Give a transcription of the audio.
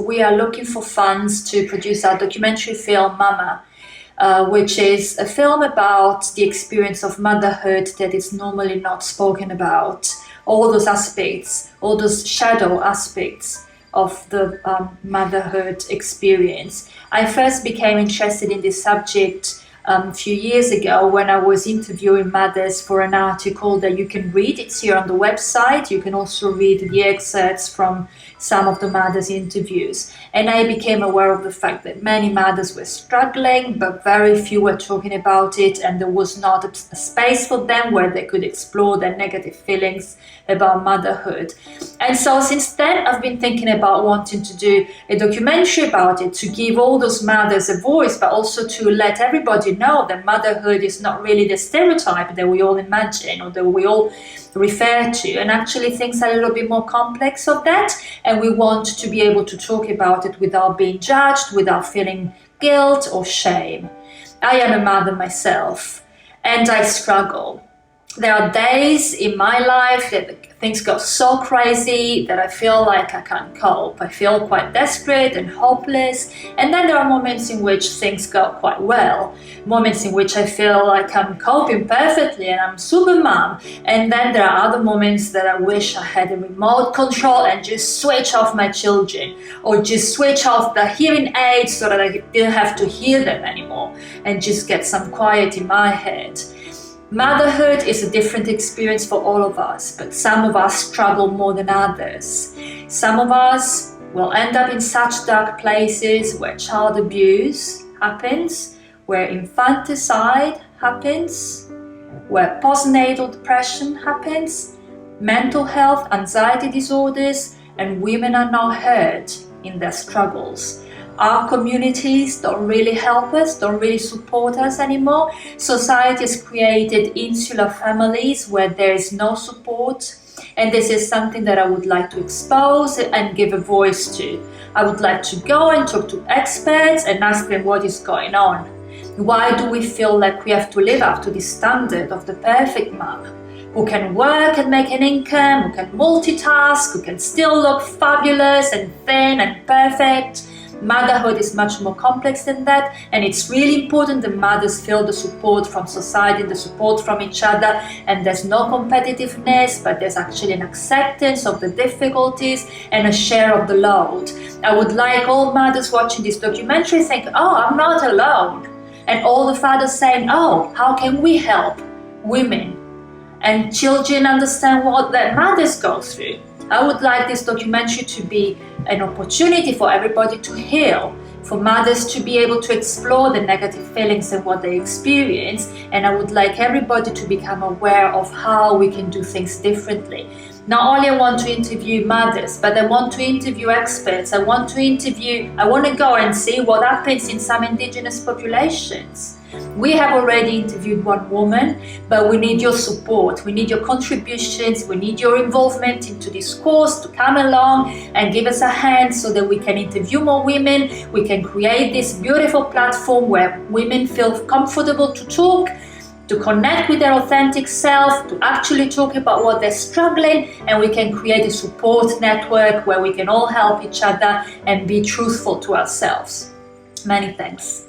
we are looking for funds to produce our documentary film Mama, which is a film about the experience of motherhood that is normally not spoken about. All those aspects, all those shadow aspects of the motherhood experience. I first became interested in this subject a few years ago when I was interviewing mothers for an article that you can read. It's here on the website. You can also read the excerpts from some of the mothers' interviews. And I became aware of the fact that many mothers were struggling, but very few were talking about it, and there was not a space for them where they could explore their negative feelings about motherhood. And so since then, I've been thinking about wanting to do a documentary about it, to give all those mothers a voice, but also to let everybody know that motherhood is not really the stereotype that we all imagine or that we all refer to, and actually things are a little bit more complex of that, and we want to be able to talk about it without being judged, without feeling guilt or shame. I am a mother myself, and I struggle. There are days in my life that things go so crazy that I feel like I can't cope. I feel quite desperate and hopeless. And then there are moments in which things go quite well. Moments in which I feel like I'm coping perfectly and I'm super mom. And then there are other moments that I wish I had a remote control and just switch off my children, or just switch off the hearing aids so that I didn't have to hear them anymore and just get some quiet in my head. Motherhood is a different experience for all of us, but some of us struggle more than others. Some of us will end up in such dark places where child abuse happens, where infanticide happens, where postnatal depression happens, mental health, anxiety disorders, and women are not heard in their struggles. Our communities don't really help us, don't really support us anymore. Society has created insular families where there is no support. And this is something that I would like to expose and give a voice to. I would like to go and talk to experts and ask them what is going on. Why do we feel like we have to live up to this standard of the perfect mom, who can work and make an income, who can multitask, who can still look fabulous and thin and perfect? Motherhood is much more complex than that, and it's really important that mothers feel the support from society, the support from each other, and there's no competitiveness, but there's actually an acceptance of the difficulties and a share of the load. I would like all mothers watching this documentary think, oh, I'm not alone. And all the fathers saying, oh, how can we help women and children understand what their mothers go through? I would like this documentary to be an opportunity for everybody to heal, for mothers to be able to explore the negative feelings and what they experience, and I would like everybody to become aware of how we can do things differently. Not only I want to interview mothers, but I want to interview experts. I want to go and see what happens in some indigenous populations. We have already interviewed one woman, but we need your support. We need your contributions. We need your involvement into this course to come along and give us a hand so that we can interview more women. We can create this beautiful platform where women feel comfortable to talk, to connect with their authentic self, to actually talk about what they're struggling, and we can create a support network where we can all help each other and be truthful to ourselves. Many thanks.